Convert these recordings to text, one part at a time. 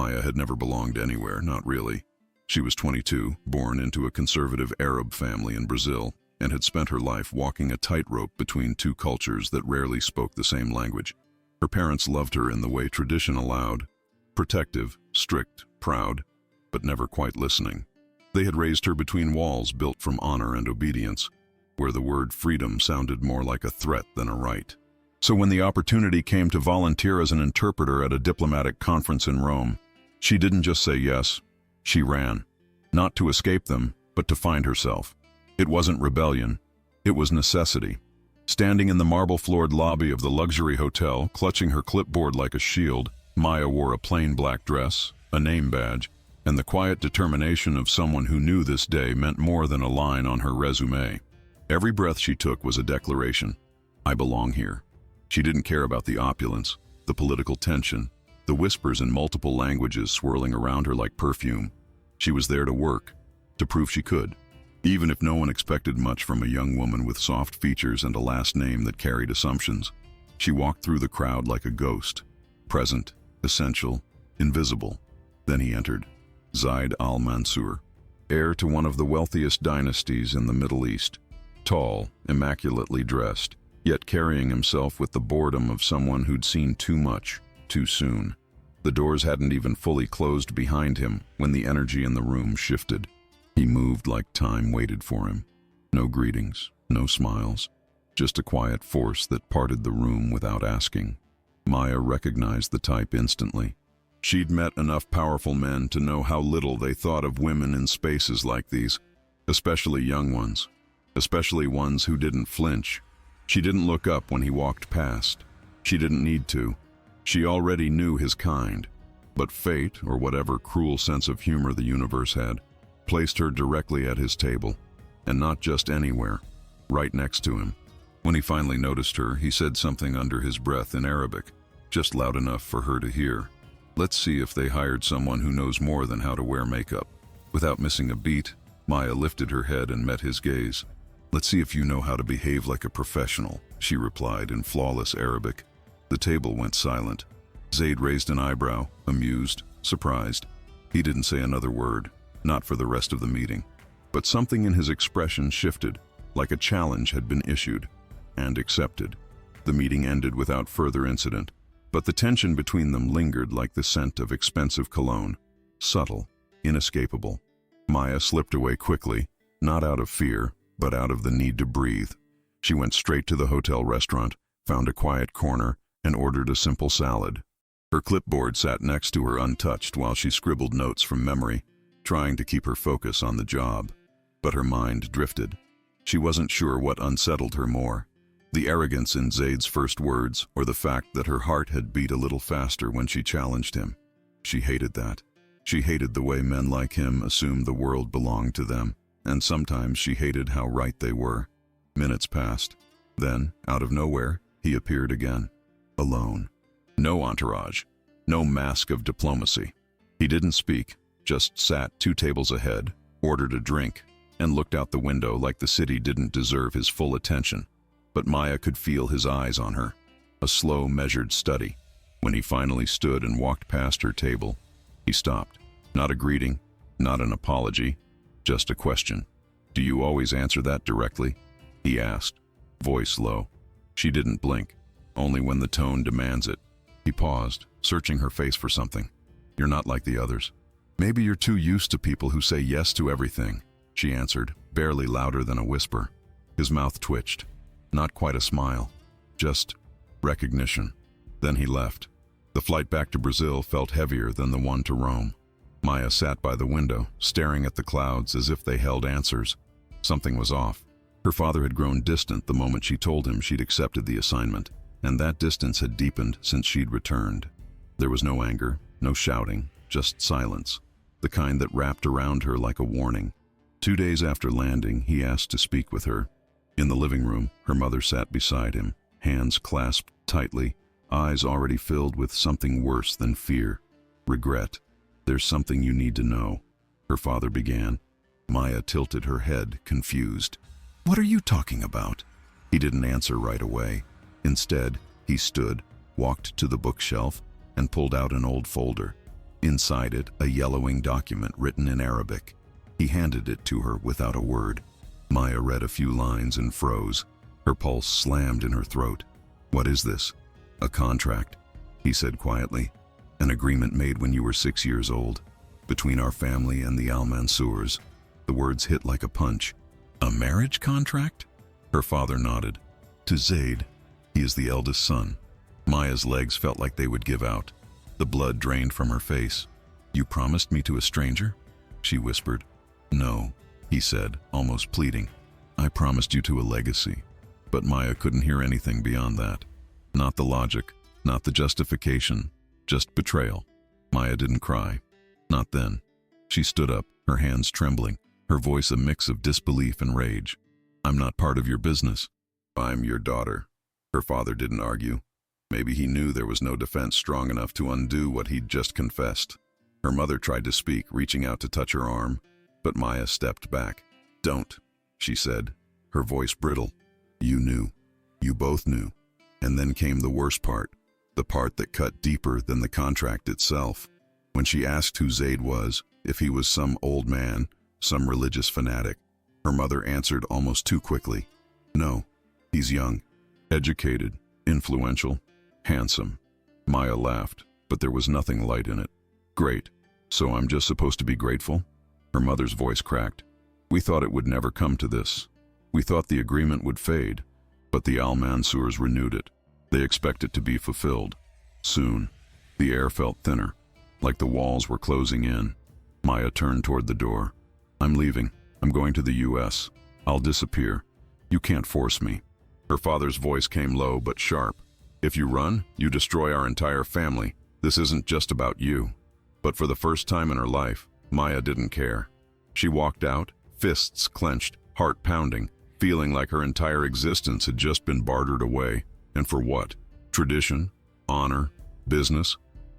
Maya had never belonged anywhere, not really. She was 22, born into a conservative Arab family in Brazil, and had spent her life walking a tightrope between two cultures that rarely spoke the same language. Her parents loved her in the way tradition allowed, protective, strict, proud, but never quite listening. They had raised her between walls built from honor and obedience, where the word freedom sounded more like a threat than a right. So when the opportunity came to volunteer as an interpreter at a diplomatic conference in Rome, she didn't just say yes, she ran. Not to escape them, but to find herself. It wasn't rebellion, it was necessity. Standing in the marble-floored lobby of the luxury hotel, clutching her clipboard like a shield, Maya wore a plain black dress, a name badge, and the quiet determination of someone who knew this day meant more than a line on her resume. Every breath she took was a declaration. I belong here. She didn't care about the opulence, the political tension, the whispers in multiple languages swirling around her like perfume. She was there to work, to prove she could. Even if no one expected much from a young woman with soft features and a last name that carried assumptions, she walked through the crowd like a ghost, present, essential, invisible. Then he entered, Zaid al-Mansur, heir to one of the wealthiest dynasties in the Middle East, tall, immaculately dressed, yet carrying himself with the boredom of someone who'd seen too much, too soon. The doors hadn't even fully closed behind him when the energy in the room shifted. He moved like time waited for him. No greetings, no smiles, just a quiet force that parted the room without asking. Maya recognized the type instantly. She'd met enough powerful men to know how little they thought of women in spaces like these, especially young ones, especially ones who didn't flinch. She didn't look up when he walked past. She didn't need to. She already knew his kind. But fate, or whatever cruel sense of humor the universe had, placed her directly at his table, and not just anywhere, right next to him. When he finally noticed her, he said something under his breath in Arabic, just loud enough for her to hear. Let's see if they hired someone who knows more than how to wear makeup. Without missing a beat, Maya lifted her head and met his gaze. Let's see if you know how to behave like a professional, she replied in flawless Arabic. The table went silent. Zaid raised an eyebrow, amused, surprised. He didn't say another word, not for the rest of the meeting. But something in his expression shifted, like a challenge had been issued, and accepted. The meeting ended without further incident, but the tension between them lingered like the scent of expensive cologne, subtle, inescapable. Maya slipped away quickly, not out of fear, but out of the need to breathe. She went straight to the hotel restaurant, found a quiet corner, and ordered a simple salad. Her clipboard sat next to her untouched while she scribbled notes from memory, trying to keep her focus on the job. But her mind drifted. She wasn't sure what unsettled her more, the arrogance in Zaid's first words, or the fact that her heart had beat a little faster when she challenged him. She hated that. She hated the way men like him assumed the world belonged to them, and sometimes she hated how right they were. Minutes passed. Then, out of nowhere, he appeared again. Alone. No entourage. No mask of diplomacy. He didn't speak, just sat 2 tables ahead, ordered a drink, and looked out the window like the city didn't deserve his full attention. But Maya could feel his eyes on her, a slow, measured study. When he finally stood and walked past her table, he stopped. Not a greeting, not an apology, just a question. Do you always answer that directly? He asked, voice low. She didn't blink, only when the tone demands it. He paused, searching her face for something. You're not like the others. Maybe you're too used to people who say yes to everything, she answered, barely louder than a whisper. His mouth twitched. Not quite a smile, just recognition. Then he left. The flight back to Brazil felt heavier than the one to Rome. Maya sat by the window, staring at the clouds as if they held answers. Something was off. Her father had grown distant the moment she told him she'd accepted the assignment, and that distance had deepened since she'd returned. There was no anger, no shouting, just silence, the kind that wrapped around her like a warning. 2 days after landing, he asked to speak with her. In the living room, her mother sat beside him, hands clasped tightly, eyes already filled with something worse than fear, regret. There's something you need to know, her father began. Maya tilted her head, confused. What are you talking about? He didn't answer right away. Instead, he stood, walked to the bookshelf, and pulled out an old folder. Inside it, a yellowing document written in Arabic. He handed it to her without a word. Maya read a few lines and froze. Her pulse slammed in her throat. "What is this?" "A contract," he said quietly. "An agreement made when you were 6 years old, between our family and the Al-Mansours." The words hit like a punch. "A marriage contract?" Her father nodded. "To Zaid. He is the eldest son." Maya's legs felt like they would give out. The blood drained from her face. "You promised me to a stranger?" she whispered. "No," he said, almost pleading. "I promised you to a legacy." But Maya couldn't hear anything beyond that. Not the logic, not the justification, just betrayal. Maya didn't cry. Not then. She stood up, her hands trembling, her voice a mix of disbelief and rage. "I'm not part of your business." "I'm your daughter." Her father didn't argue. Maybe he knew there was no defense strong enough to undo what he'd just confessed. Her mother tried to speak, reaching out to touch her arm, but Maya stepped back. "Don't," she said, her voice brittle. "You knew. You both knew." And then came the worst part, the part that cut deeper than the contract itself. When she asked who Zaid was, if he was some old man, some religious fanatic, her mother answered almost too quickly. "No, he's young, educated, influential, handsome." Maya laughed, but there was nothing light in it. "Great. So I'm just supposed to be grateful?" Her mother's voice cracked. "We thought it would never come to this. We thought the agreement would fade, but the Al-Mansours renewed it. They expect it to be fulfilled. Soon." The air felt thinner, like the walls were closing in. Maya turned toward the door. "I'm leaving. I'm going to the U.S. I'll disappear. You can't force me." Her father's voice came low but sharp. "If you run, you destroy our entire family. This isn't just about you." But for the first time in her life, Maya didn't care. She walked out, fists clenched, heart pounding, feeling like her entire existence had just been bartered away. And for what? Tradition? Honor? Business?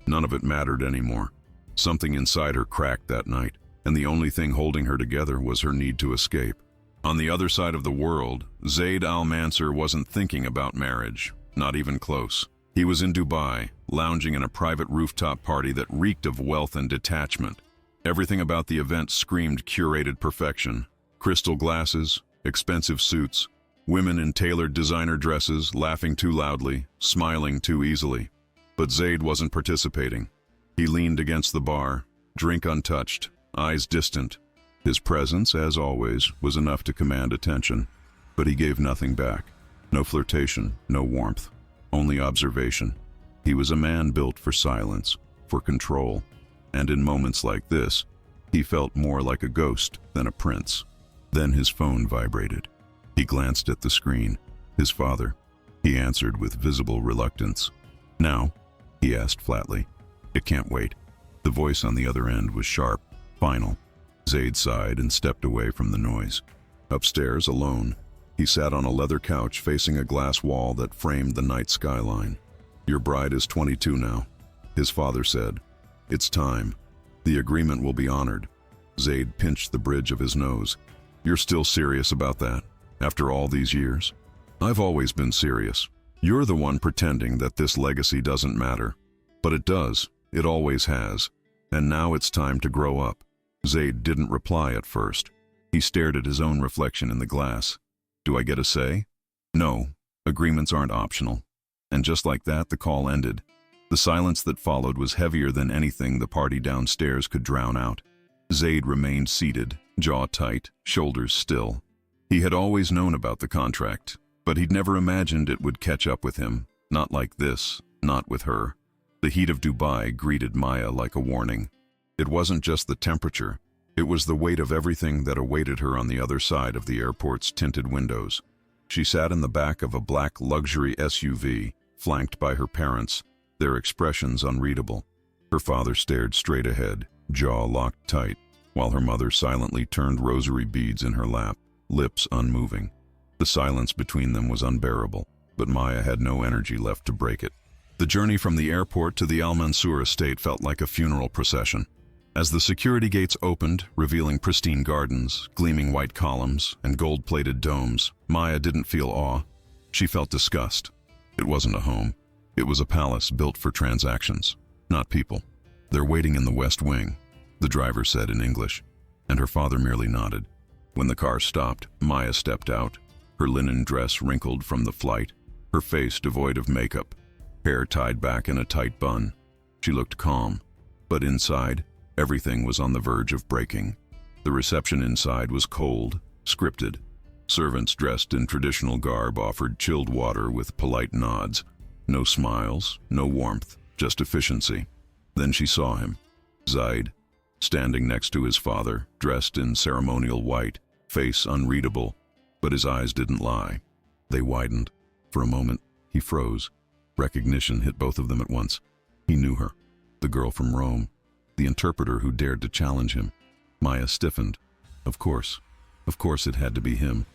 None of it mattered anymore. Something inside her cracked that night, and the only thing holding her together was her need to escape. On the other side of the world, Zaid al-Mansur wasn't thinking about marriage, not even close. He was in Dubai, lounging in a private rooftop party that reeked of wealth and detachment. Everything about the event screamed curated perfection. Crystal glasses, expensive suits, women in tailored designer dresses, laughing too loudly, smiling too easily. But Zaid wasn't participating. He leaned against the bar, drink untouched, eyes distant. His presence, as always, was enough to command attention, but he gave nothing back. No flirtation, no warmth, only observation. He was a man built for silence, for control, and in moments like this, he felt more like a ghost than a prince. Then his phone vibrated. He glanced at the screen. His father. He answered with visible reluctance. "Now?" he asked flatly. "It can't wait." The voice on the other end was sharp, final. Zaid sighed and stepped away from the noise. Upstairs, alone, he sat on a leather couch facing a glass wall that framed the night skyline. "Your bride is 22 now," his father said. "It's time. The agreement will be honored." Zaid pinched the bridge of his nose. "You're still serious about that, after all these years?" "I've always been serious. You're the one pretending that this legacy doesn't matter. But it does. It always has. And now it's time to grow up." Zaid didn't reply at first. He stared at his own reflection in the glass. "Do I get a say?" "No. Agreements aren't optional." And just like that, the call ended. The silence that followed was heavier than anything the party downstairs could drown out. Zaid remained seated, jaw tight, shoulders still. He had always known about the contract, but he'd never imagined it would catch up with him. Not like this, not with her. The heat of Dubai greeted Maya like a warning. It wasn't just the temperature, it was the weight of everything that awaited her on the other side of the airport's tinted windows. She sat in the back of a black luxury SUV, flanked by her parents, their expressions unreadable. Her father stared straight ahead, jaw locked tight, while her mother silently turned rosary beads in her lap, lips unmoving. The silence between them was unbearable, but Maya had no energy left to break it. The journey from the airport to the Al-Mansour estate felt like a funeral procession. As the security gates opened, revealing pristine gardens, gleaming white columns, and gold-plated domes, Maya didn't feel awe. She felt disgust. It wasn't a home. It was a palace built for transactions, not people. "They're waiting in the West Wing," the driver said in English, and her father merely nodded. When the car stopped, Maya stepped out, her linen dress wrinkled from the flight, her face devoid of makeup, hair tied back in a tight bun. She looked calm, but inside, everything was on the verge of breaking. The reception inside was cold, scripted. Servants dressed in traditional garb offered chilled water with polite nods. No smiles, no warmth, just efficiency. Then she saw him, Zaid, standing next to his father, dressed in ceremonial white, face unreadable, but his eyes didn't lie. They widened. For a moment, he froze. Recognition hit both of them at once. He knew her, the girl from Rome, the interpreter who dared to challenge him. Maya stiffened. Of course it had to be him.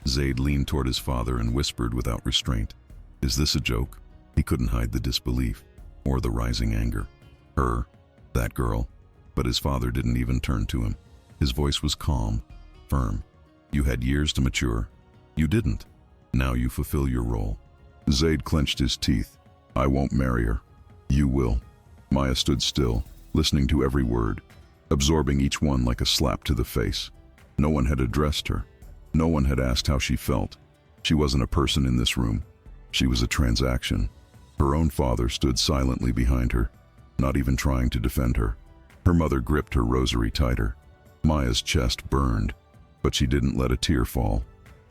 Zaid leaned toward his father and whispered without restraint, "Is this a joke?" He couldn't hide the disbelief, or the rising anger. Her, that girl. But his father didn't even turn to him. His voice was calm, firm. "You had years to mature. You didn't. Now you fulfill your role." Zaid clenched his teeth. "I won't marry her. You will." Maya stood still, listening to every word, absorbing each one like a slap to the face. No one had addressed her. No one had asked how she felt. She wasn't a person in this room. She was a transaction. Her own father stood silently behind her, not even trying to defend her. Her mother gripped her rosary tighter. Maya's chest burned, but she didn't let a tear fall.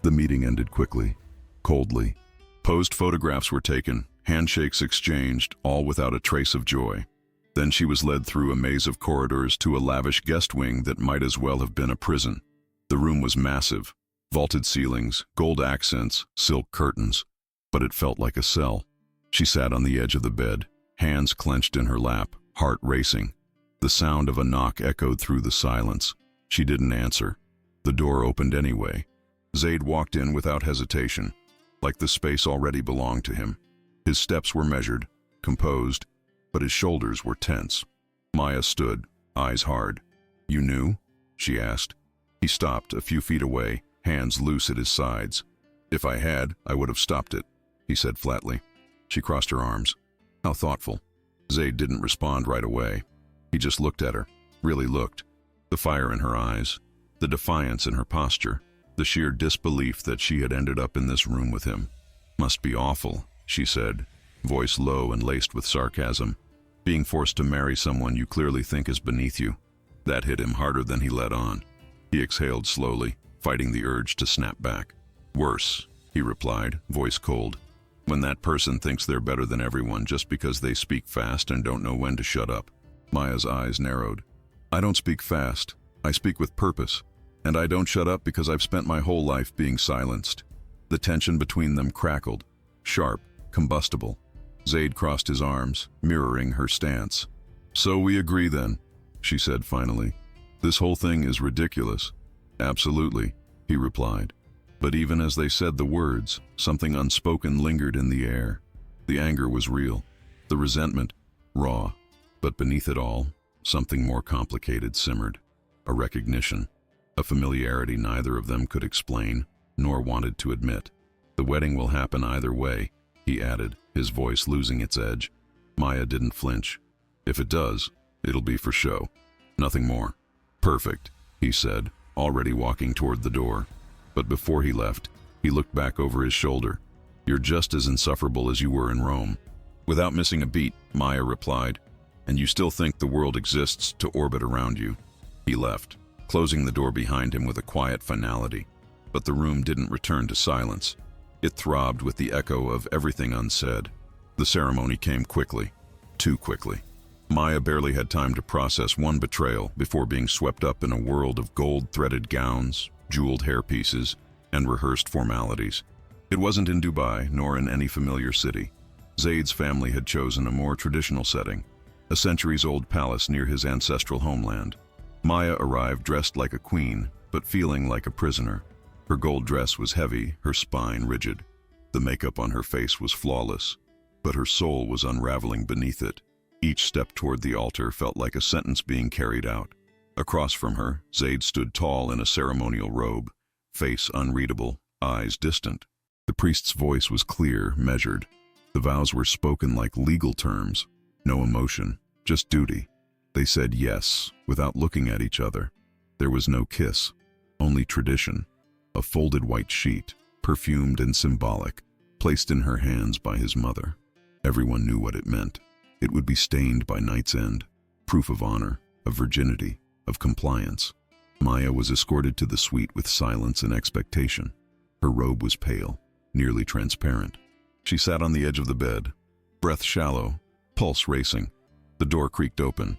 The meeting ended quickly, coldly. Posed photographs were taken, handshakes exchanged, all without a trace of joy. Then she was led through a maze of corridors to a lavish guest wing that might as well have been a prison. The room was massive, vaulted ceilings, gold accents, silk curtains, but it felt like a cell. She sat on the edge of the bed, hands clenched in her lap, heart racing. The sound of a knock echoed through the silence. She didn't answer. The door opened anyway. Zaid walked in without hesitation, like the space already belonged to him. His steps were measured, composed, but his shoulders were tense. Maya stood, eyes hard. "You knew?" she asked. He stopped a few feet away, hands loose at his sides. "If I had, I would have stopped it," he said flatly. She crossed her arms. How thoughtful. Zaid didn't respond right away. He just looked at her, really looked. The fire in her eyes, the defiance in her posture, the sheer disbelief that she had ended up in this room with him. "Must be awful," she said, voice low and laced with sarcasm. "Being forced to marry someone you clearly think is beneath you." That hit him harder than he let on. He exhaled slowly, fighting the urge to snap back. "Worse," he replied, voice cold. "When that person thinks they're better than everyone just because they speak fast and don't know when to shut up." Maya's eyes narrowed. "I don't speak fast. I speak with purpose. And I don't shut up because I've spent my whole life being silenced." The tension between them crackled, sharp, combustible. Zaid crossed his arms, mirroring her stance. "So we agree then," she said finally. "This whole thing is ridiculous." "Absolutely," he replied. But even as they said the words, something unspoken lingered in the air. The anger was real, the resentment, raw. But beneath it all, something more complicated simmered. A recognition, a familiarity neither of them could explain, nor wanted to admit. "The wedding will happen either way," he added, his voice losing its edge. Maya didn't flinch. "If it does, it'll be for show. Nothing more." "Perfect," he said, already walking toward the door. But before he left, he looked back over his shoulder. "You're just as insufferable as you were in Rome." Without missing a beat, Maya replied, "And you still think the world exists to orbit around you." He left, closing the door behind him with a quiet finality. But the room didn't return to silence. It throbbed with the echo of everything unsaid. The ceremony came quickly, too quickly. Maya barely had time to process one betrayal before being swept up in a world of gold-threaded gowns, jeweled hairpieces, and rehearsed formalities. It wasn't in Dubai, nor in any familiar city. Zaid's family had chosen a more traditional setting, a centuries-old palace near his ancestral homeland. Maya arrived dressed like a queen, but feeling like a prisoner. Her gold dress was heavy, her spine rigid. The makeup on her face was flawless, but her soul was unraveling beneath it. Each step toward the altar felt like a sentence being carried out. Across from her, Zaid stood tall in a ceremonial robe, face unreadable, eyes distant. The priest's voice was clear, measured. The vows were spoken like legal terms. No emotion, just duty. They said yes, without looking at each other. There was no kiss, only tradition. A folded white sheet, perfumed and symbolic, placed in her hands by his mother. Everyone knew what it meant. It would be stained by night's end, proof of honor, of virginity, of compliance. Maya was escorted to the suite with silence and expectation. Her robe was pale, nearly transparent. She sat on the edge of the bed, breath shallow, pulse racing. The door creaked open.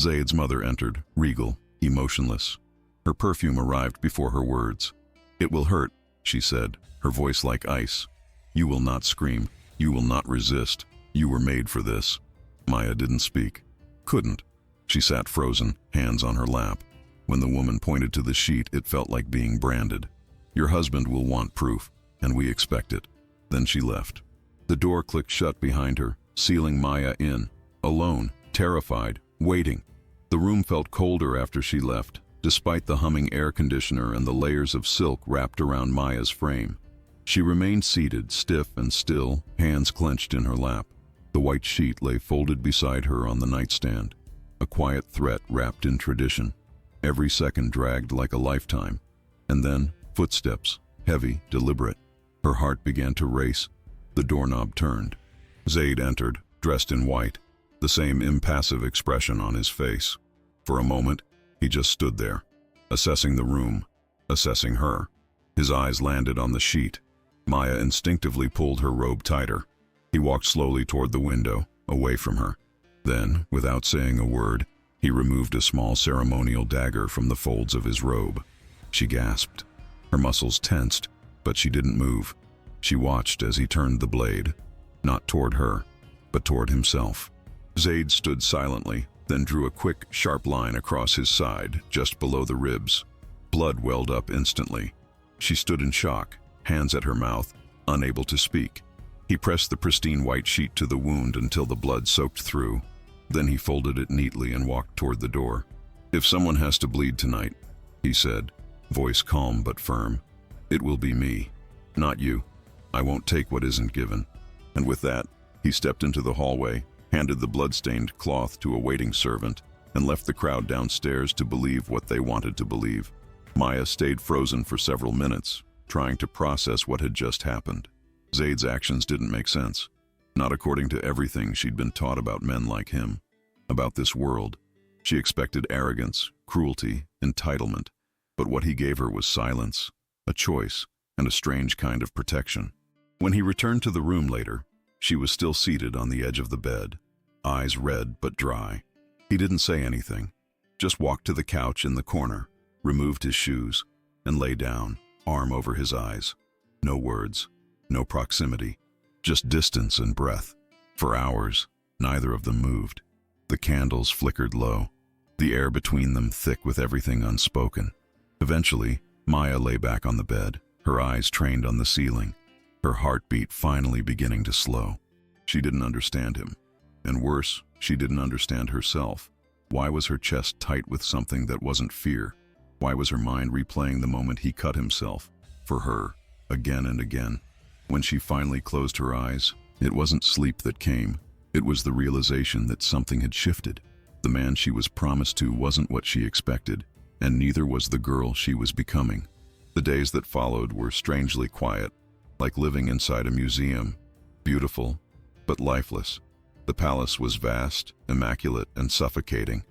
Zaid's mother entered, regal, emotionless. Her perfume arrived before her words. "It will hurt," she said, her voice like ice. "You will not scream. You will not resist. You were made for this." Maya didn't speak. Couldn't. She sat frozen, hands on her lap. When the woman pointed to the sheet, it felt like being branded. "Your husband will want proof, and we expect it." Then she left. The door clicked shut behind her, sealing Maya in, alone, terrified, waiting. The room felt colder after she left, despite the humming air conditioner and the layers of silk wrapped around Maya's frame. She remained seated, stiff and still, hands clenched in her lap. The white sheet lay folded beside her on the nightstand, a quiet threat wrapped in tradition. Every second dragged like a lifetime. And then, footsteps, heavy, deliberate. Her heart began to race. The doorknob turned. Zaid entered, dressed in white, the same impassive expression on his face. For a moment, he just stood there, assessing the room, assessing her. His eyes landed on the sheet. Maya instinctively pulled her robe tighter. He walked slowly toward the window, away from her. Then, without saying a word, he removed a small ceremonial dagger from the folds of his robe. She gasped. Her muscles tensed, but she didn't move. She watched as he turned the blade, not toward her, but toward himself. Zaid stood silently, then drew a quick, sharp line across his side, just below the ribs. Blood welled up instantly. She stood in shock, hands at her mouth, unable to speak. He pressed the pristine white sheet to the wound until the blood soaked through. Then he folded it neatly and walked toward the door. "If someone has to bleed tonight," he said, voice calm but firm, "it will be me, not you. I won't take what isn't given." And with that, he stepped into the hallway, handed the blood-stained cloth to a waiting servant, and left the crowd downstairs to believe what they wanted to believe. Maya stayed frozen for several minutes, trying to process what had just happened. Zaid's actions didn't make sense. Not according to everything she'd been taught about men like him, about this world. She expected arrogance, cruelty, entitlement, but what he gave her was silence, a choice, and a strange kind of protection. When he returned to the room later, she was still seated on the edge of the bed, eyes red but dry. He didn't say anything, just walked to the couch in the corner, removed his shoes, and lay down, arm over his eyes. No words, no proximity, just distance and breath. For hours, neither of them moved. The candles flickered low, the air between them thick with everything unspoken. Eventually, Maya lay back on the bed, her eyes trained on the ceiling, her heartbeat finally beginning to slow. She didn't understand him. And worse, she didn't understand herself. Why was her chest tight with something that wasn't fear? Why was her mind replaying the moment he cut himself? For her, again and again. When she finally closed her eyes, it wasn't sleep that came. It was the realization that something had shifted. The man she was promised to wasn't what she expected, and neither was the girl she was becoming. The days that followed were strangely quiet, like living inside a museum. Beautiful, but lifeless. The palace was vast, immaculate, and suffocating.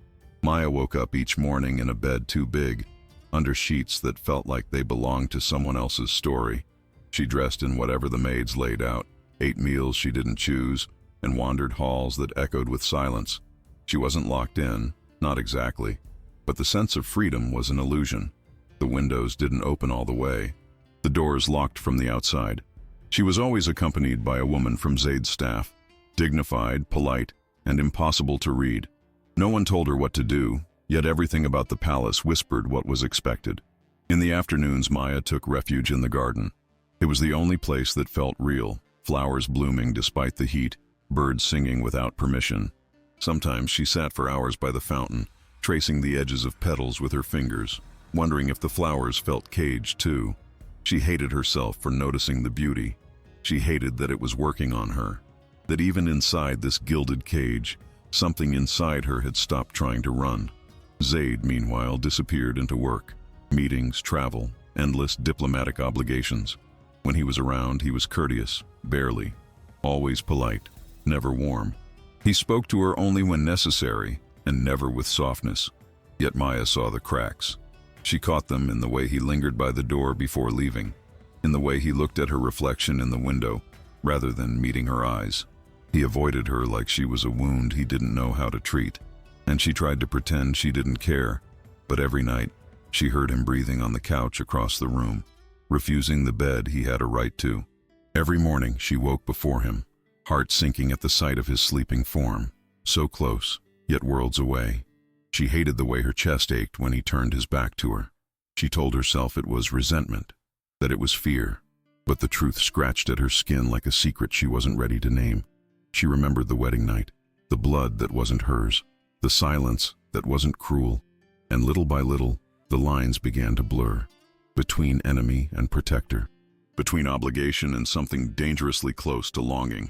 Maya woke up each morning in a bed too big, under sheets that felt like they belonged to someone else's story. She dressed in whatever the maids laid out, ate meals she didn't choose, and wandered halls that echoed with silence. She wasn't locked in, not exactly, but the sense of freedom was an illusion. The windows didn't open all the way. The doors locked from the outside. She was always accompanied by a woman from Zaid's staff, dignified, polite, and impossible to read. No one told her what to do, yet everything about the palace whispered what was expected. In the afternoons, Maya took refuge in the garden. It was the only place that felt real, flowers blooming despite the heat, birds singing without permission. Sometimes she sat for hours by the fountain, tracing the edges of petals with her fingers, wondering if the flowers felt caged too. She hated herself for noticing the beauty. She hated that it was working on her, that even inside this gilded cage, Something inside her had stopped trying to run. Zaid, meanwhile, disappeared into work. Meetings, travel, endless diplomatic obligations. When he was around, he was courteous, barely. Always polite, never warm. He spoke to her only when necessary, and never with softness. Yet Maya saw the cracks. She caught them in the way he lingered by the door before leaving, in the way he looked at her reflection in the window, rather than meeting her eyes. He avoided her like she was a wound he didn't know how to treat, and she tried to pretend she didn't care, but every night, she heard him breathing on the couch across the room, refusing the bed he had a right to. Every morning, she woke before him, heart sinking at the sight of his sleeping form, so close, yet worlds away. She hated the way her chest ached when he turned his back to her. She told herself it was resentment, that it was fear, but the truth scratched at her skin like a secret she wasn't ready to name. She remembered the wedding night, the blood that wasn't hers, the silence that wasn't cruel, and little by little, the lines began to blur, between enemy and protector, between obligation and something dangerously close to longing.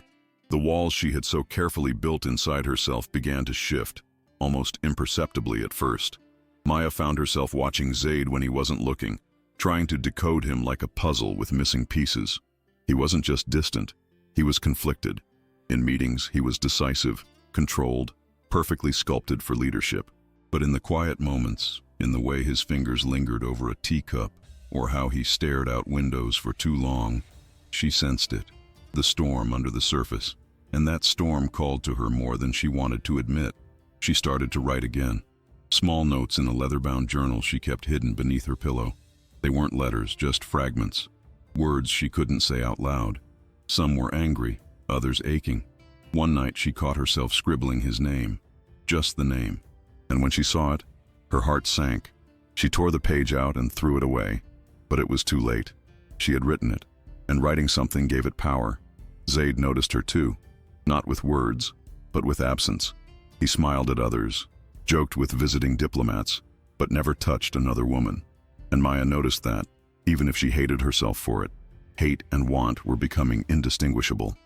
The walls she had so carefully built inside herself began to shift, almost imperceptibly at first. Maya found herself watching Zaid when he wasn't looking, trying to decode him like a puzzle with missing pieces. He wasn't just distant, he was conflicted. In meetings, he was decisive, controlled, perfectly sculpted for leadership. But in the quiet moments, in the way his fingers lingered over a teacup, or how he stared out windows for too long, she sensed it, the storm under the surface, and that storm called to her more than she wanted to admit. She started to write again. Small notes in a leather-bound journal she kept hidden beneath her pillow. They weren't letters, just fragments. Words she couldn't say out loud. Some were angry, others aching. One night she caught herself scribbling his name. Just the name. And when she saw it, her heart sank. She tore the page out and threw it away. But it was too late. She had written it, and writing something gave it power. Zaid noticed her too, not with words, but with absence. He smiled at others, joked with visiting diplomats, but never touched another woman. And Maya noticed that, even if she hated herself for it, hate and want were becoming indistinguishable.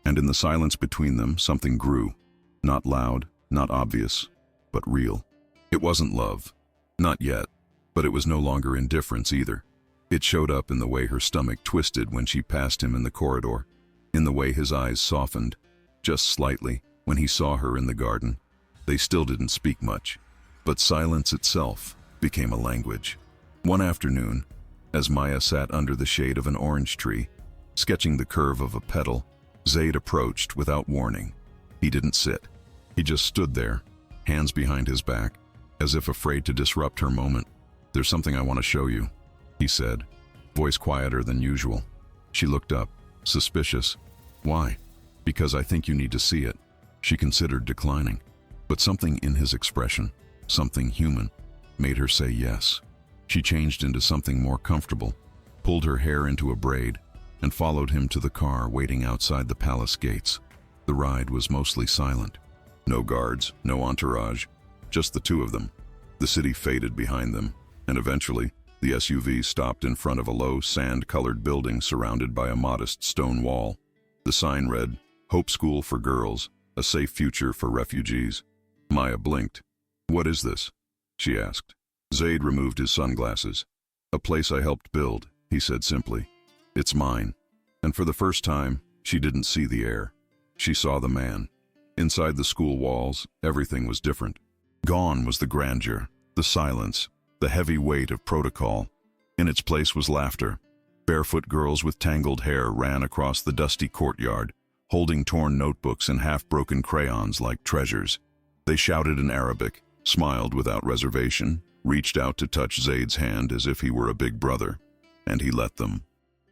And in the silence between them, something grew. Not loud, not obvious, but real. It wasn't love. Not yet. But it was no longer indifference either. It showed up in the way her stomach twisted when she passed him in the corridor, in the way his eyes softened, just slightly, when he saw her in the garden. They still didn't speak much, but silence itself became a language. One afternoon, as Maya sat under the shade of an orange tree, sketching the curve of a petal, Zaid approached without warning. He didn't sit. He just stood there, hands behind his back, as if afraid to disrupt her moment. "There's something I want to show you," he said, voice quieter than usual. She looked up, suspicious. "Why?" "Because I think you need to see it." She considered declining, but something in his expression, something human, made her say yes. She changed into something more comfortable, pulled her hair into a braid, and followed him to the car waiting outside the palace gates. The ride was mostly silent. No guards, no entourage, just the two of them. The city faded behind them, and eventually, the SUV stopped in front of a low, sand-colored building surrounded by a modest stone wall. The sign read, "Hope School for Girls, a safe future for refugees." Maya blinked. "What is this?" she asked. Zaid removed his sunglasses. "A place I helped build," he said simply. "It's mine." And for the first time, she didn't see the air. She saw the man. Inside the school walls, everything was different. Gone was the grandeur, the silence, the heavy weight of protocol. In its place was laughter. Barefoot girls with tangled hair ran across the dusty courtyard, holding torn notebooks and half-broken crayons like treasures. They shouted in Arabic, smiled without reservation, reached out to touch Zaid's hand as if he were a big brother, and he let them.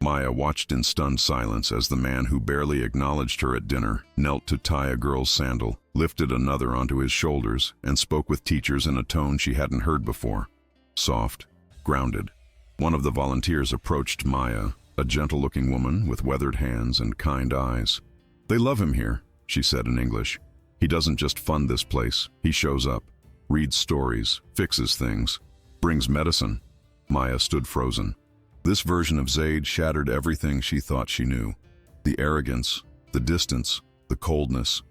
Maya watched in stunned silence as the man who barely acknowledged her at dinner knelt to tie a girl's sandal, lifted another onto his shoulders, and spoke with teachers in a tone she hadn't heard before. Soft, grounded. One of the volunteers approached Maya, a gentle-looking woman with weathered hands and kind eyes. "They love him here," she said in English. "He doesn't just fund this place, he shows up, reads stories, fixes things, brings medicine." Maya stood frozen. This version of Zaid shattered everything she thought she knew. The arrogance, the distance, the coldness.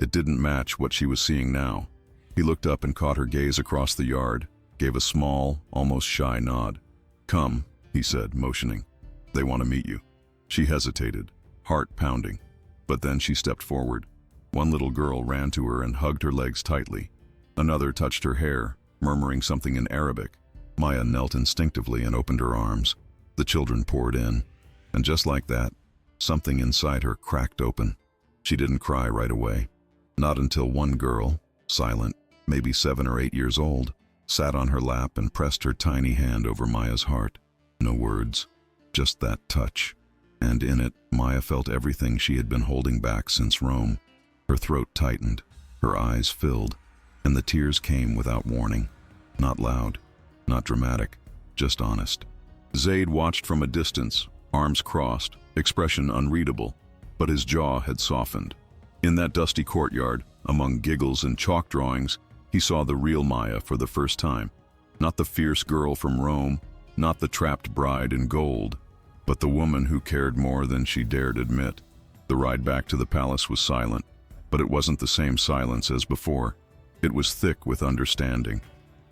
It didn't match what she was seeing now. He looked up and caught her gaze across the yard, gave a small, almost shy nod. "Come," he said, motioning. "They want to meet you." She hesitated, heart pounding. But then she stepped forward. One little girl ran to her and hugged her legs tightly. Another touched her hair, murmuring something in Arabic. Maya knelt instinctively and opened her arms. The children poured in. And just like that, something inside her cracked open. She didn't cry right away. Not until one girl, silent, maybe 7 or 8 years old, sat on her lap and pressed her tiny hand over Maya's heart. No words, just that touch. And in it, Maya felt everything she had been holding back since Rome. Her throat tightened, her eyes filled, and the tears came without warning. Not loud, not dramatic, just honest. Zaid watched from a distance, arms crossed, expression unreadable, but his jaw had softened. In that dusty courtyard, among giggles and chalk drawings, he saw the real Maya for the first time. Not the fierce girl from Rome, not the trapped bride in gold, but the woman who cared more than she dared admit. The ride back to the palace was silent, but it wasn't the same silence as before. It was thick with understanding,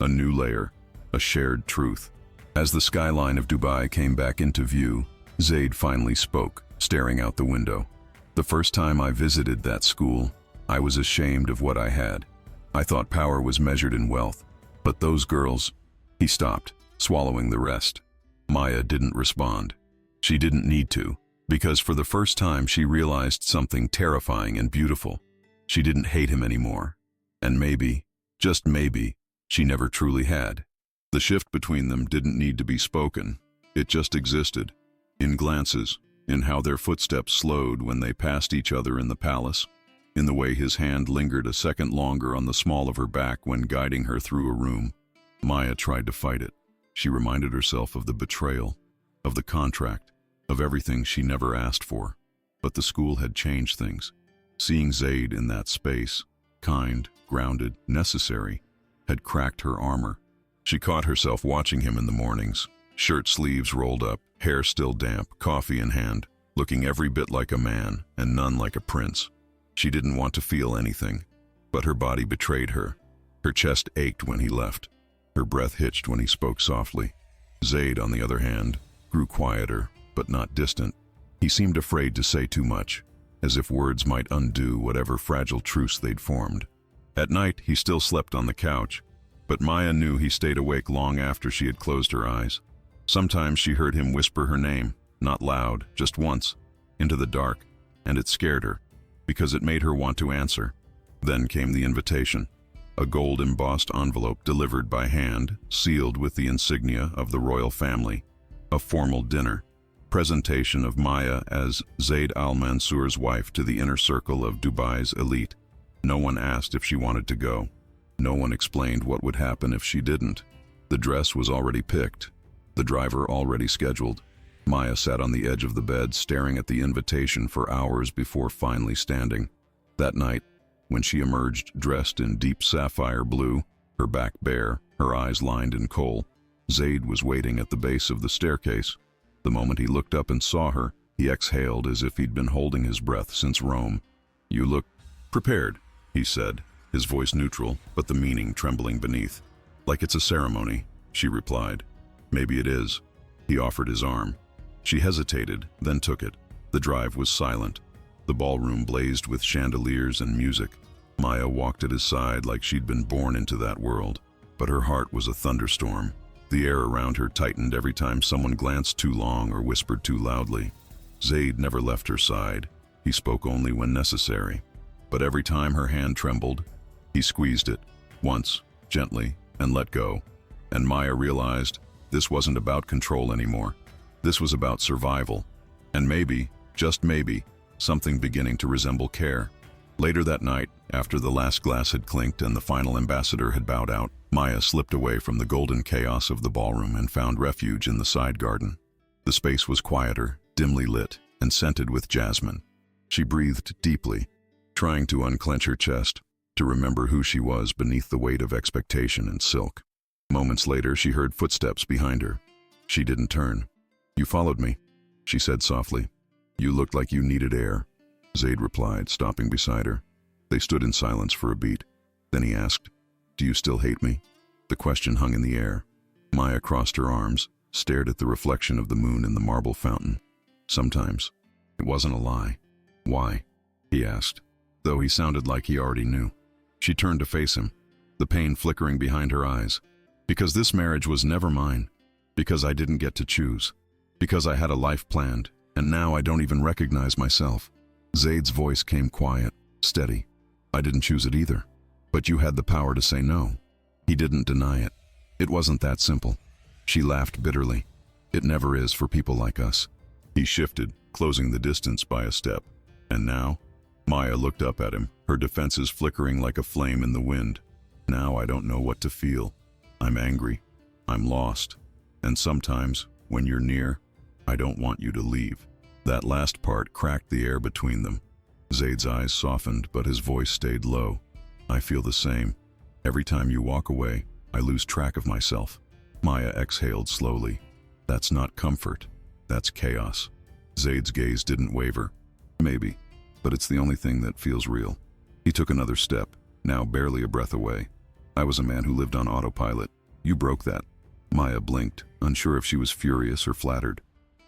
a new layer, a shared truth. As the skyline of Dubai came back into view, Zaid finally spoke, staring out the window. "The first time I visited that school, I was ashamed of what I had. I thought power was measured in wealth. But those girls—" He stopped, swallowing the rest. Maya didn't respond. She didn't need to, because for the first time she realized something terrifying and beautiful. She didn't hate him anymore. And maybe, just maybe, she never truly had. The shift between them didn't need to be spoken. It just existed. In glances, in how their footsteps slowed when they passed each other in the palace, in the way his hand lingered a second longer on the small of her back when guiding her through a room. Maya tried to fight it. She reminded herself of the betrayal, of the contract, of everything she never asked for. But the school had changed things. Seeing Zaid in that space, kind, grounded, necessary, had cracked her armor. She caught herself watching him in the mornings, shirt sleeves rolled up, hair still damp, coffee in hand, looking every bit like a man and none like a prince. She didn't want to feel anything, but her body betrayed her. Her chest ached when he left. Her breath hitched when he spoke softly. Zaid, on the other hand, grew quieter, but not distant. He seemed afraid to say too much, as if words might undo whatever fragile truce they'd formed. At night, he still slept on the couch, but Maya knew he stayed awake long after she had closed her eyes. Sometimes she heard him whisper her name, not loud, just once, into the dark, and it scared her, because it made her want to answer. Then came the invitation, a gold-embossed envelope delivered by hand, sealed with the insignia of the royal family. A formal dinner, presentation of Maya as Zaid al-Mansur's wife to the inner circle of Dubai's elite. No one asked if she wanted to go. No one explained what would happen if she didn't. The dress was already picked, the driver already scheduled. Maya sat on the edge of the bed, staring at the invitation for hours before finally standing. That night, when she emerged dressed in deep sapphire blue, her back bare, her eyes lined in kohl, Zaid was waiting at the base of the staircase. The moment he looked up and saw her, he exhaled as if he'd been holding his breath since Rome. "You look prepared," he said, his voice neutral, but the meaning trembling beneath. "Like it's a ceremony," she replied. "Maybe it is." He offered his arm. She hesitated, then took it. The drive was silent. The ballroom blazed with chandeliers and music. Maya walked at his side like she'd been born into that world. But her heart was a thunderstorm. The air around her tightened every time someone glanced too long or whispered too loudly. Zaid never left her side. He spoke only when necessary. But every time her hand trembled, he squeezed it, once, gently, and let go. And Maya realized this wasn't about control anymore. This was about survival. And maybe, just maybe, something beginning to resemble care. Later that night, after the last glass had clinked and the final ambassador had bowed out, Maya slipped away from the golden chaos of the ballroom and found refuge in the side garden. The space was quieter, dimly lit, and scented with jasmine. She breathed deeply, trying to unclench her chest, to remember who she was beneath the weight of expectation and silk. Moments later, she heard footsteps behind her. She didn't turn. "You followed me," she said softly. "You looked like you needed air," Zaid replied, stopping beside her. They stood in silence for a beat. Then he asked, "Do you still hate me?" The question hung in the air. Maya crossed her arms, stared at the reflection of the moon in the marble fountain. "Sometimes." It wasn't a lie. "Why?" he asked, though he sounded like he already knew. She turned to face him, the pain flickering behind her eyes. "Because this marriage was never mine. Because I didn't get to choose. Because I had a life planned, and now I don't even recognize myself." Zaid's voice came quiet, steady. "I didn't choose it either. But you had the power to say no." He didn't deny it. It wasn't that simple. She laughed bitterly. "It never is for people like us." He shifted, closing the distance by a step. "And now?" Maya looked up at him, her defenses flickering like a flame in the wind. "Now I don't know what to feel. I'm angry. I'm lost. And sometimes, when you're near, I don't want you to leave." That last part cracked the air between them. Zaid's eyes softened, but his voice stayed low. "I feel the same. Every time you walk away, I lose track of myself." Maya exhaled slowly. "That's not comfort. That's chaos." Zaid's gaze didn't waver. "Maybe, but it's the only thing that feels real." He took another step, now barely a breath away. "I was a man who lived on autopilot. You broke that." Maya blinked, unsure if she was furious or flattered.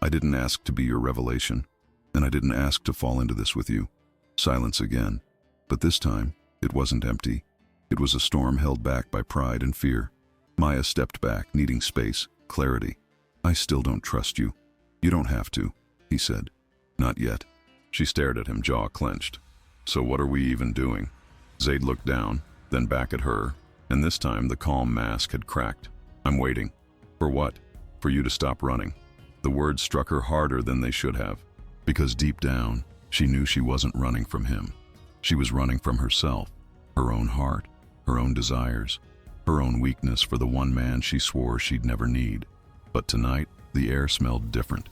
"I didn't ask to be your revelation, and I didn't ask to fall into this with you." Silence again. But this time, it wasn't empty. It was a storm held back by pride and fear. Maya stepped back, needing space, clarity. "I still don't trust you." "You don't have to," he said. "Not yet." She stared at him, jaw clenched. "So what are we even doing?" Zaid looked down, then back at her, and this time the calm mask had cracked. "I'm waiting." "For what?" "For you to stop running." The words struck her harder than they should have, because deep down, she knew she wasn't running from him. She was running from herself, her own heart, her own desires, her own weakness for the one man she swore she'd never need. But tonight, the air smelled different.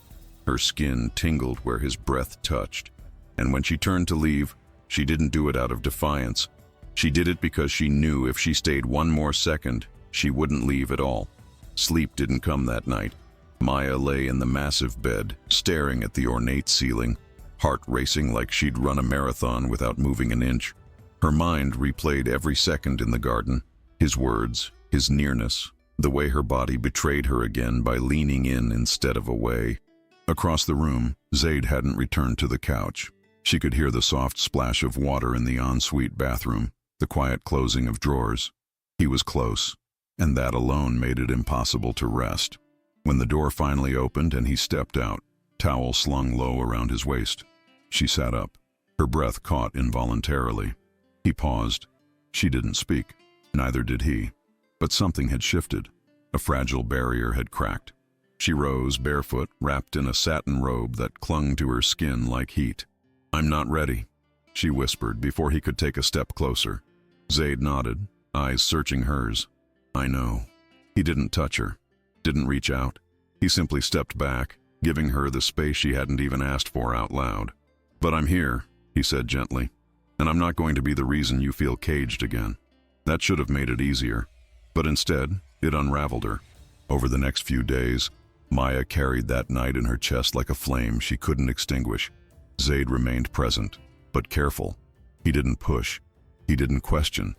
Her skin tingled where his breath touched. And when she turned to leave, she didn't do it out of defiance. She did it because she knew if she stayed one more second, she wouldn't leave at all. Sleep didn't come that night. Maya lay in the massive bed, staring at the ornate ceiling, heart racing like she'd run a marathon without moving an inch. Her mind replayed every second in the garden, his words, his nearness, the way her body betrayed her again by leaning in instead of away. Across the room, Zaid hadn't returned to the couch. She could hear the soft splash of water in the ensuite bathroom, the quiet closing of drawers. He was close, and that alone made it impossible to rest. When the door finally opened and he stepped out, towel slung low around his waist, she sat up, her breath caught involuntarily. He paused. She didn't speak. Neither did he. But something had shifted. A fragile barrier had cracked. She rose, barefoot, wrapped in a satin robe that clung to her skin like heat. "I'm not ready," she whispered before he could take a step closer. Zaid nodded, eyes searching hers. "I know." He didn't touch her, didn't reach out. He simply stepped back, giving her the space she hadn't even asked for out loud. "But I'm here," he said gently, "and I'm not going to be the reason you feel caged again." That should have made it easier, but instead, it unraveled her. Over the next few days, Maya carried that night in her chest like a flame she couldn't extinguish. Zaid remained present, but careful. He didn't push. He didn't question.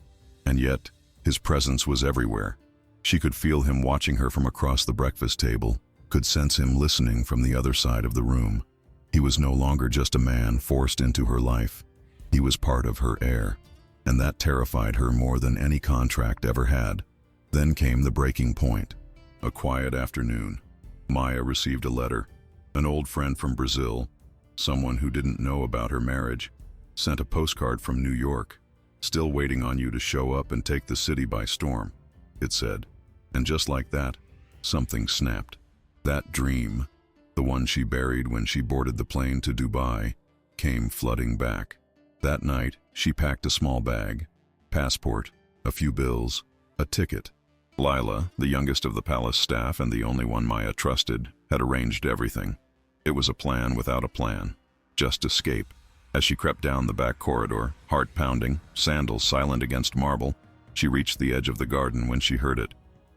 And yet, his presence was everywhere. She could feel him watching her from across the breakfast table, could sense him listening from the other side of the room. He was no longer just a man forced into her life. He was part of her air, and that terrified her more than any contract ever had. Then came the breaking point. A quiet afternoon. Maya received a letter. An old friend from Brazil, someone who didn't know about her marriage, sent a postcard from New York. "Still waiting on you to show up and take the city by storm," it said. And just like that, something snapped. That dream, the one she buried when she boarded the plane to Dubai, came flooding back. That night, she packed a small bag, passport, a few bills, a ticket. Lila, the youngest of the palace staff and the only one Maya trusted, had arranged everything. It was a plan without a plan. Just escape. As she crept down the back corridor, heart pounding, sandals silent against marble, she reached the edge of the garden when she heard it.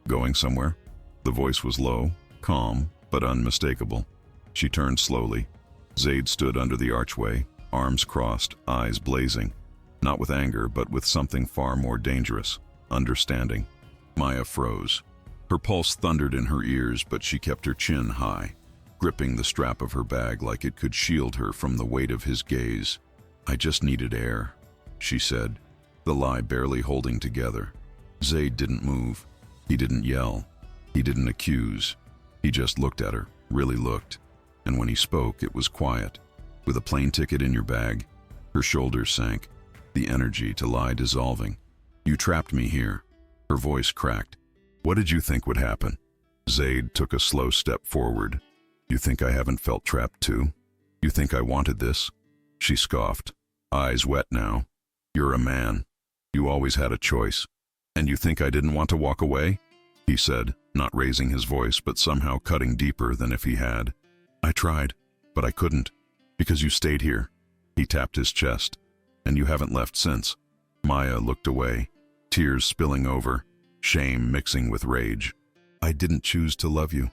"Going somewhere?" The voice was low, calm, but unmistakable. She turned slowly. Zaid stood under the archway, arms crossed, eyes blazing. Not with anger, but with something far more dangerous, understanding. Maya froze. Her pulse thundered in her ears, but she kept her chin high, gripping the strap of her bag like it could shield her from the weight of his gaze. "I just needed air," she said, the lie barely holding together. Zaid didn't move. He didn't yell. He didn't accuse. He just looked at her, really looked. And when he spoke, it was quiet. "With a plane ticket in your bag?" Her shoulders sank, the energy to lie dissolving. "You trapped me here." Her voice cracked. "What did you think would happen?" Zaid took a slow step forward. "You think I haven't felt trapped too? You think I wanted this?" She scoffed, eyes wet now. "You're a man. You always had a choice. And you think I didn't want to walk away?" He said, not raising his voice, but somehow cutting deeper than if he had. "I tried, but I couldn't, because you stayed here." He tapped his chest. "And you haven't left since." Maya looked away, tears spilling over, shame mixing with rage. "I didn't choose to love you,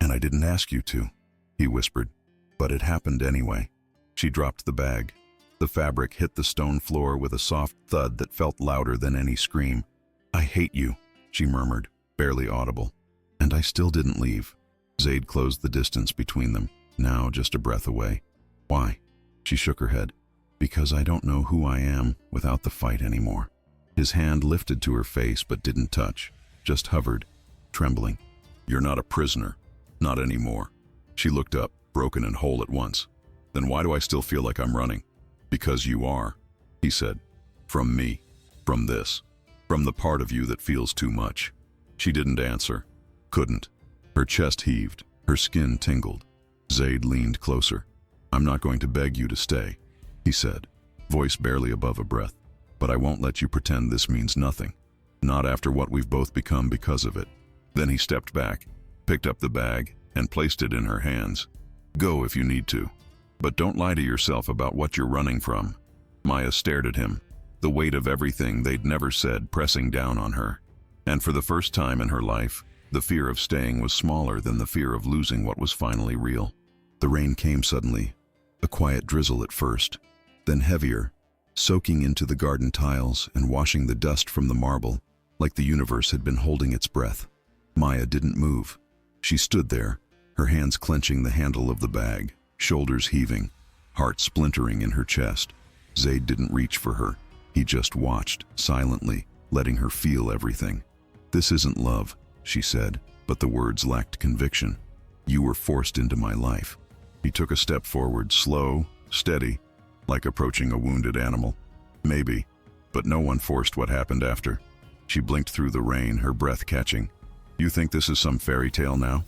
and I didn't ask you to," he whispered. "But it happened anyway." She dropped the bag. The fabric hit the stone floor with a soft thud that felt louder than any scream. "I hate you," she murmured, barely audible. "And I still didn't leave." Zaid closed the distance between them, now just a breath away. "Why?" She shook her head. "Because I don't know who I am without the fight anymore." His hand lifted to her face but didn't touch, just hovered, trembling. "You're not a prisoner. Not anymore." She looked up, broken and whole at once. "Then why do I still feel like I'm running?" "Because you are," he said. "From me. From this. From the part of you that feels too much." She didn't answer. Couldn't. Her chest heaved. Her skin tingled. Zaid leaned closer. "I'm not going to beg you to stay," he said, voice barely above a breath. "But I won't let you pretend this means nothing. Not after what we've both become because of it." Then he stepped back, picked up the bag, and placed it in her hands. "Go if you need to. But don't lie to yourself about what you're running from." Maya stared at him, the weight of everything they'd never said pressing down on her. And for the first time in her life, the fear of staying was smaller than the fear of losing what was finally real. The rain came suddenly, a quiet drizzle at first, then heavier, soaking into the garden tiles and washing the dust from the marble, like the universe had been holding its breath. Maya didn't move. She stood there, her hands clenching the handle of the bag, shoulders heaving, heart splintering in her chest. Zaid didn't reach for her. He just watched, silently, letting her feel everything. "This isn't love," she said, but the words lacked conviction. "You were forced into my life." He took a step forward, slow, steady, like approaching a wounded animal. "Maybe, but no one forced what happened after." She blinked through the rain, her breath catching. "You think this is some fairy tale now?"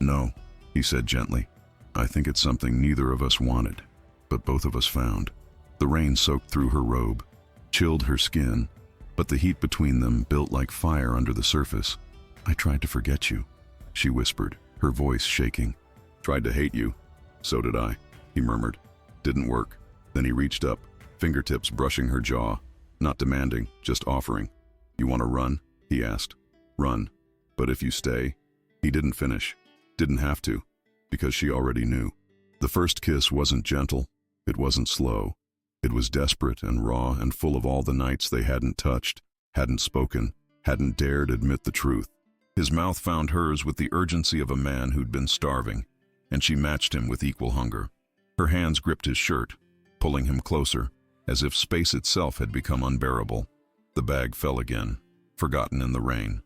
"No," he said gently. "I think it's something neither of us wanted, but both of us found." The rain soaked through her robe, chilled her skin, but the heat between them built like fire under the surface. "I tried to forget you," she whispered, her voice shaking. "Tried to hate you? So did I," he murmured. "Didn't work." Then he reached up, fingertips brushing her jaw, not demanding, just offering. "You want to run?" he asked. "Run. But if you stay." He didn't finish. Didn't have to, because she already knew. The first kiss wasn't gentle. It wasn't slow. It was desperate and raw and full of all the nights they hadn't touched, hadn't spoken, hadn't dared admit the truth. His mouth found hers with the urgency of a man who'd been starving, and she matched him with equal hunger. Her hands gripped his shirt, pulling him closer, as if space itself had become unbearable. The bag fell again, forgotten in the rain.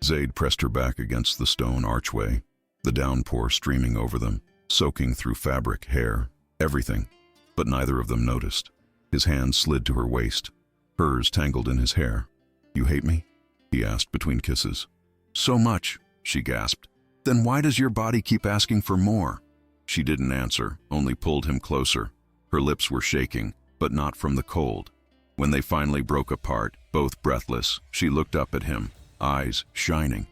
Zaid pressed her back against the stone archway, the downpour streaming over them, soaking through fabric, hair, everything. But neither of them noticed. His hand slid to her waist, hers tangled in his hair. "You hate me?" he asked between kisses. "So much," she gasped. "Then why does your body keep asking for more?" She didn't answer, only pulled him closer. Her lips were shaking, but not from the cold. When they finally broke apart, both breathless, she looked up at him, eyes shining.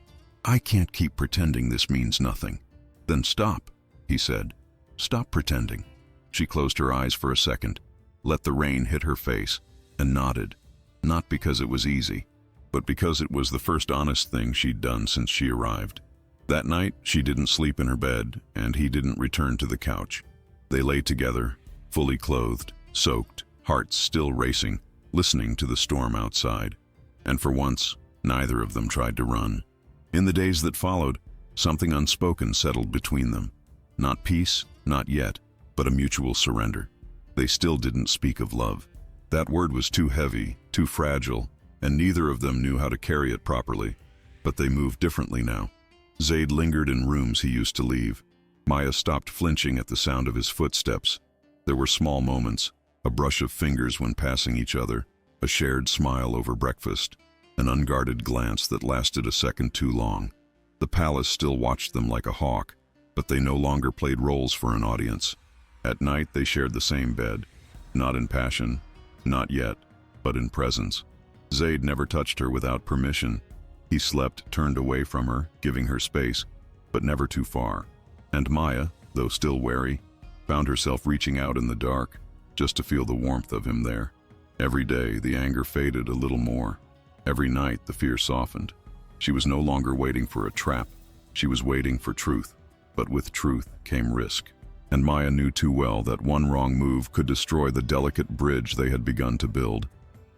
"I can't keep pretending this means nothing." "Then stop," he said. "Stop pretending." She closed her eyes for a second, let the rain hit her face, and nodded. Not because it was easy, but because it was the first honest thing she'd done since she arrived. That night, she didn't sleep in her bed, and he didn't return to the couch. They lay together, fully clothed, soaked, hearts still racing, listening to the storm outside. And for once, neither of them tried to run. In the days that followed, something unspoken settled between them. Not peace, not yet, but a mutual surrender. They still didn't speak of love. That word was too heavy, too fragile, and neither of them knew how to carry it properly. But they moved differently now. Zaid lingered in rooms he used to leave. Maya stopped flinching at the sound of his footsteps. There were small moments, a brush of fingers when passing each other, a shared smile over breakfast, an unguarded glance that lasted a second too long. The palace still watched them like a hawk, but they no longer played roles for an audience. At night they shared the same bed, not in passion, not yet, but in presence. Zaid never touched her without permission. He slept turned away from her, giving her space, but never too far. And Maya, though still wary, found herself reaching out in the dark, just to feel the warmth of him there. Every day the anger faded a little more. Every night the fear softened. She was no longer waiting for a trap. She was waiting for truth. But with truth came risk. And Maya knew too well that one wrong move could destroy the delicate bridge they had begun to build.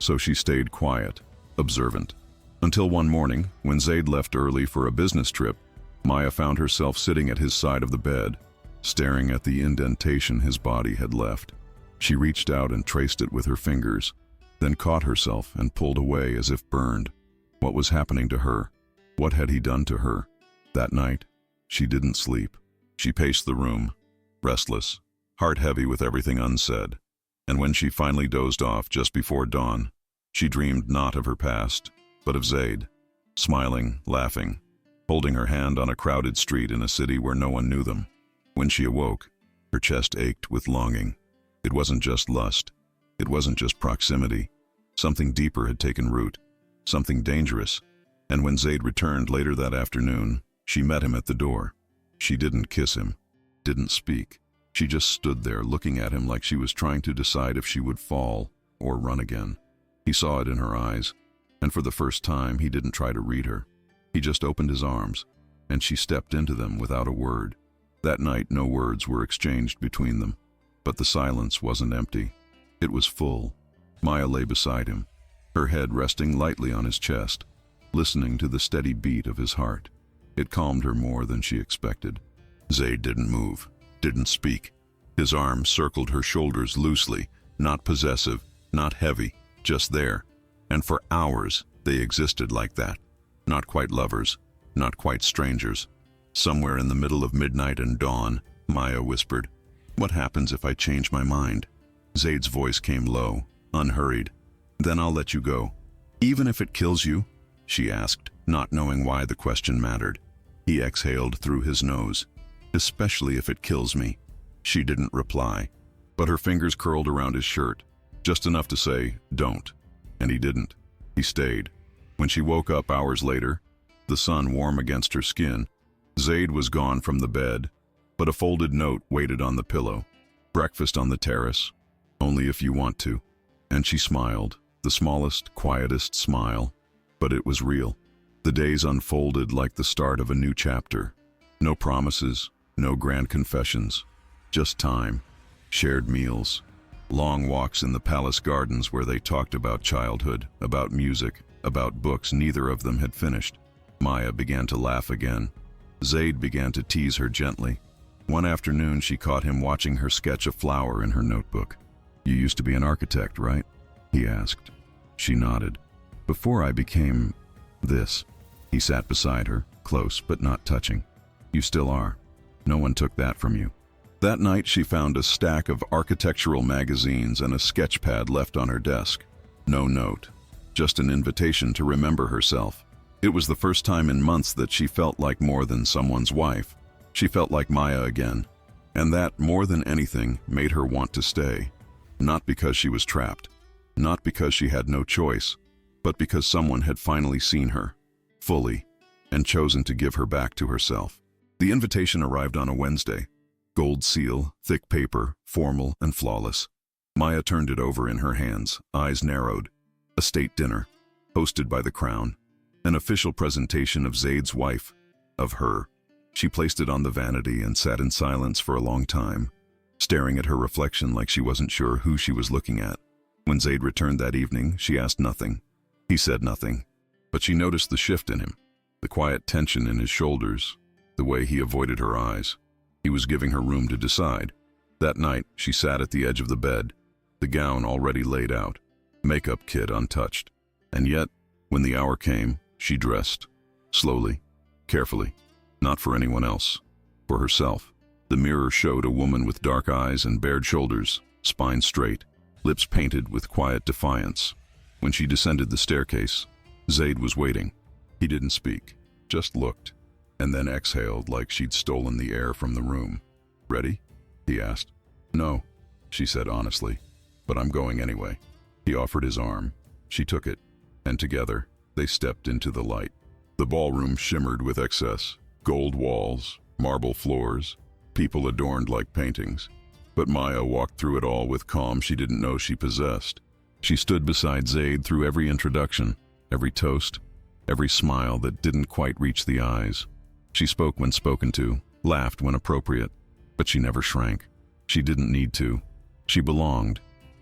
So she stayed quiet, observant. Until one morning, when Zaid left early for a business trip, Maya found herself sitting at his side of the bed, staring at the indentation his body had left. She reached out and traced it with her fingers, then caught herself and pulled away as if burned. What was happening to her? What had he done to her? That night, she didn't sleep. She paced the room, restless, heart heavy with everything unsaid. And when she finally dozed off just before dawn, she dreamed not of her past, but of Zaid, smiling, laughing, holding her hand on a crowded street in a city where no one knew them. When she awoke, her chest ached with longing. It wasn't just lust. It wasn't just proximity. Something deeper had taken root, something dangerous. And when Zaid returned later that afternoon, she met him at the door. She didn't kiss him, didn't speak. She just stood there looking at him like she was trying to decide if she would fall or run again. He saw it in her eyes, and for the first time he didn't try to read her. He just opened his arms, and she stepped into them without a word. That night no words were exchanged between them, but the silence wasn't empty. It was full. Maya lay beside him, her head resting lightly on his chest, listening to the steady beat of his heart. It calmed her more than she expected. Zaid didn't move, didn't speak. His arms circled her shoulders loosely, not possessive, not heavy, just there. And for hours they existed like that. Not quite lovers, not quite strangers. Somewhere in the middle of midnight and dawn, Maya whispered, "What happens if I change my mind?" Zaid's voice came low, unhurried. "Then I'll let you go." "Even if it kills you?" she asked, not knowing why the question mattered. He exhaled through his nose. "Especially if it kills me." She didn't reply, but her fingers curled around his shirt, just enough to say, "Don't." And he didn't. He stayed. When she woke up hours later, the sun warm against her skin, Zaid was gone from the bed, but a folded note waited on the pillow. "Breakfast on the terrace. Only if you want to." And she smiled, the smallest, quietest smile, but it was real. The days unfolded like the start of a new chapter. No promises, no grand confessions, just time, shared meals, long walks in the palace gardens where they talked about childhood, about music, about books neither of them had finished. Maya began to laugh again. Zaid began to tease her gently. One afternoon she caught him watching her sketch a flower in her notebook. "You used to be an architect, right?" he asked. She nodded. "Before I became this." He sat beside her, close but not touching. "You still are. No one took that from you." That night she found a stack of architectural magazines and a sketch pad left on her desk. No note, just an invitation to remember herself. It was the first time in months that she felt like more than someone's wife. She felt like Maya again, and that, more than anything, made her want to stay. Not because she was trapped, not because she had no choice, but because someone had finally seen her, fully, and chosen to give her back to herself. The invitation arrived on a Wednesday. Gold seal, thick paper, formal and flawless. Maya turned it over in her hands, eyes narrowed. A state dinner, hosted by the crown. An official presentation of Zaid's wife, of her. She placed it on the vanity and sat in silence for a long time, staring at her reflection like she wasn't sure who she was looking at. When Zaid returned that evening, she asked nothing. He said nothing. But she noticed the shift in him, the quiet tension in his shoulders, the way he avoided her eyes. He was giving her room to decide. That night, she sat at the edge of the bed, the gown already laid out, makeup kit untouched. And yet, when the hour came, she dressed. Slowly, carefully, not for anyone else, for herself. The mirror showed a woman with dark eyes and bared shoulders, spine straight, lips painted with quiet defiance. When she descended the staircase, Zaid was waiting. He didn't speak, just looked, and then exhaled like she'd stolen the air from the room. "Ready?" he asked. "No," she said honestly, "but I'm going anyway." He offered his arm. She took it, and together, they stepped into the light. The ballroom shimmered with excess, gold walls, marble floors, people adorned like paintings. But Maya walked through it all with calm she didn't know she possessed. She stood beside Zaid through every introduction, every toast, every smile that didn't quite reach the eyes. She spoke when spoken to, laughed when appropriate, but she never shrank. She didn't need to. She belonged,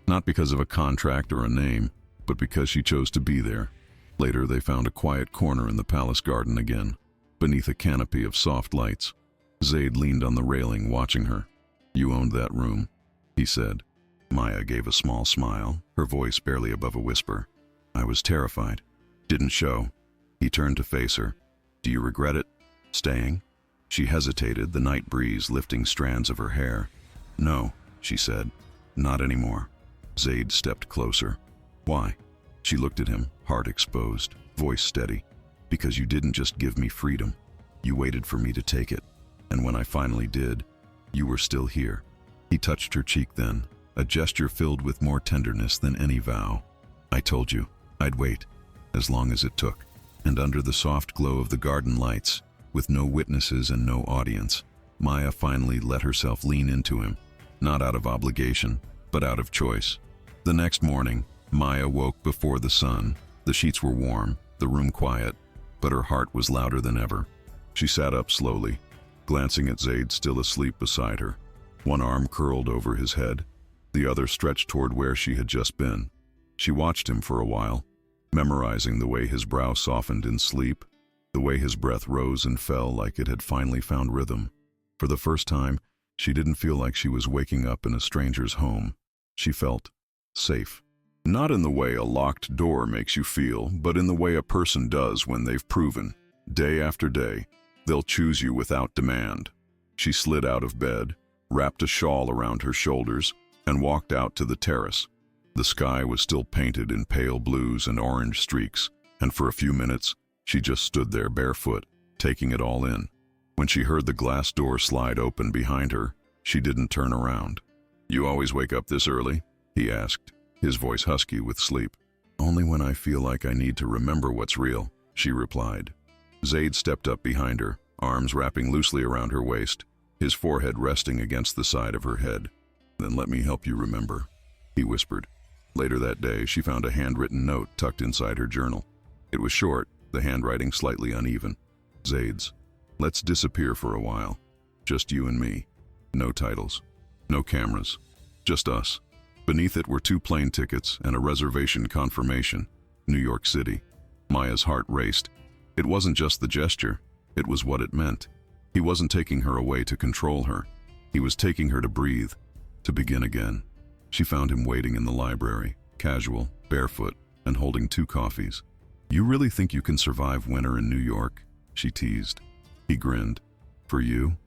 not because of a contract or a name, but because she chose to be there. Later, they found a quiet corner in the palace garden again, beneath a canopy of soft lights. Zaid leaned on the railing, watching her. "You owned that room," he said. Maya gave a small smile, her voice barely above a whisper. "I was terrified. Didn't show." He turned to face her. "Do you regret it? Staying?" She hesitated, the night breeze lifting strands of her hair. "No," she said. "Not anymore." Zaid stepped closer. "Why?" She looked at him, heart exposed, voice steady. "Because you didn't just give me freedom. You waited for me to take it. And when I finally did, you were still here." He touched her cheek then, a gesture filled with more tenderness than any vow. "I told you, I'd wait, as long as it took." And under the soft glow of the garden lights, with no witnesses and no audience, Maya finally let herself lean into him, not out of obligation, but out of choice. The next morning, Maya woke before the sun. The sheets were warm, the room quiet, but her heart was louder than ever. She sat up slowly, glancing at Zaid still asleep beside her. One arm curled over his head, the other stretched toward where she had just been. She watched him for a while, memorizing the way his brow softened in sleep, the way his breath rose and fell like it had finally found rhythm. For the first time, she didn't feel like she was waking up in a stranger's home. She felt safe. Not in the way a locked door makes you feel, but in the way a person does when they've proven, day after day, they'll choose you without demand. She slid out of bed, wrapped a shawl around her shoulders, and walked out to the terrace. The sky was still painted in pale blues and orange streaks, and for a few minutes, she just stood there barefoot, taking it all in. When she heard the glass door slide open behind her, she didn't turn around. "You always wake up this early?" he asked, his voice husky with sleep. "Only when I feel like I need to remember what's real," she replied. Zaid stepped up behind her, arms wrapping loosely around her waist, his forehead resting against the side of her head. "Then let me help you remember," he whispered. Later that day, she found a handwritten note tucked inside her journal. It was short, the handwriting slightly uneven. Zaid's. "Let's disappear for a while. Just you and me. No titles. No cameras. Just us." Beneath it were 2 plane tickets and a reservation confirmation. New York City. Maya's heart raced. It wasn't just the gesture. It was what it meant. He wasn't taking her away to control her. He was taking her to breathe, to begin again. She found him waiting in the library, casual, barefoot, and holding 2 coffees. "You really think you can survive winter in New York?" she teased. He grinned. "For you,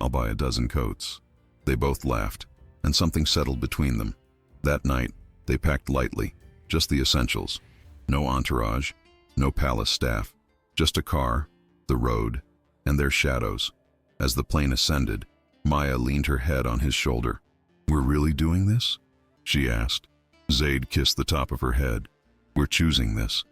I'll buy a dozen coats." They both laughed, and something settled between them. That night, they packed lightly, just the essentials. No entourage, no palace staff, just a car, the road, and their shadows. As the plane ascended, Maya leaned her head on his shoulder. "We're really doing this?" she asked. Zaid kissed the top of her head. "We're choosing this."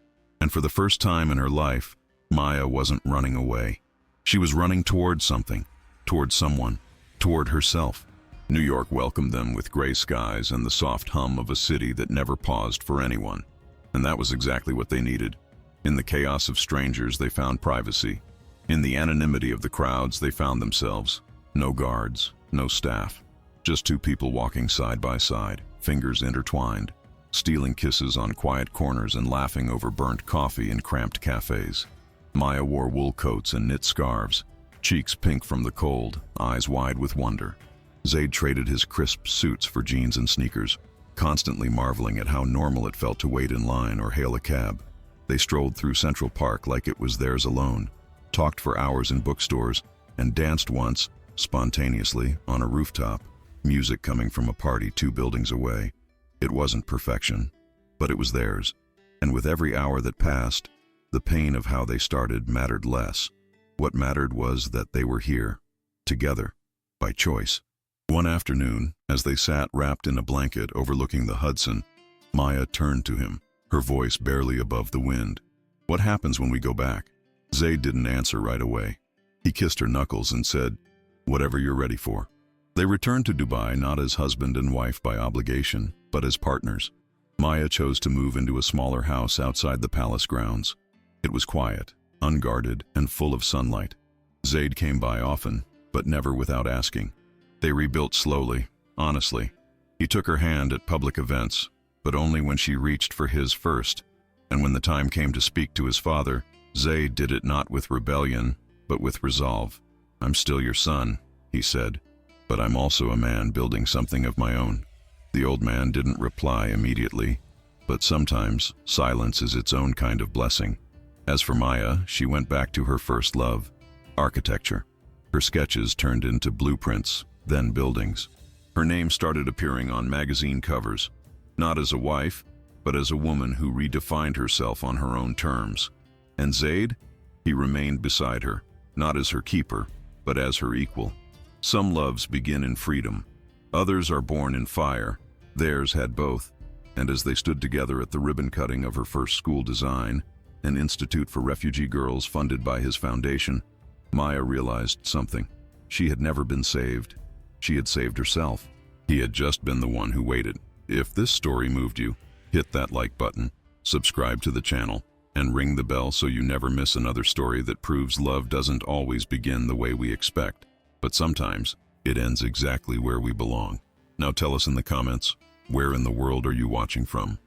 And for the first time in her life, Maya wasn't running away. She was running toward something, toward someone, toward herself. New York welcomed them with gray skies and the soft hum of a city that never paused for anyone. And that was exactly what they needed. In the chaos of strangers, they found privacy. In the anonymity of the crowds, they found themselves. No guards, no staff. Just 2 people walking side by side, fingers intertwined. stealing kisses on quiet corners and laughing over burnt coffee in cramped cafes. Maya wore wool coats and knit scarves, cheeks pink from the cold, eyes wide with wonder. Zaid traded his crisp suits for jeans and sneakers, constantly marveling at how normal it felt to wait in line or hail a cab. They strolled through Central Park like it was theirs alone, talked for hours in bookstores, and danced once, spontaneously, on a rooftop, music coming from a party 2 buildings away. It wasn't perfection, but it was theirs, and with every hour that passed, the pain of how they started mattered less. What mattered was that they were here, together, by choice. One afternoon, as they sat wrapped in a blanket overlooking the Hudson, Maya turned to him, her voice barely above the wind. "What happens when we go back?" Zaid didn't answer right away. He kissed her knuckles and said, "Whatever you're ready for." They returned to Dubai not as husband and wife by obligation, but as partners. Maya chose to move into a smaller house outside the palace grounds. It was quiet, unguarded, and full of sunlight. Zaid came by often, but never without asking. They rebuilt slowly, honestly. He took her hand at public events, but only when she reached for his first. And when the time came to speak to his father, Zaid did it not with rebellion, but with resolve. "I'm still your son," he said, "but I'm also a man building something of my own." The old man didn't reply immediately, but sometimes silence is its own kind of blessing. As for Maya, she went back to her first love, architecture. Her sketches turned into blueprints, then buildings. Her name started appearing on magazine covers, not as a wife, but as a woman who redefined herself on her own terms. And Zaid? He remained beside her, not as her keeper, but as her equal. Some loves begin in freedom. Others are born in fire. Theirs had both. And as they stood together at the ribbon cutting of her first school design, an institute for refugee girls funded by his foundation, Maya realized something. She had never been saved. She had saved herself. He had just been the one who waited. If this story moved you, hit that like button, subscribe to the channel, and ring the bell so you never miss another story that proves love doesn't always begin the way we expect, but sometimes it ends exactly where we belong. Now tell us in the comments, where in the world are you watching from?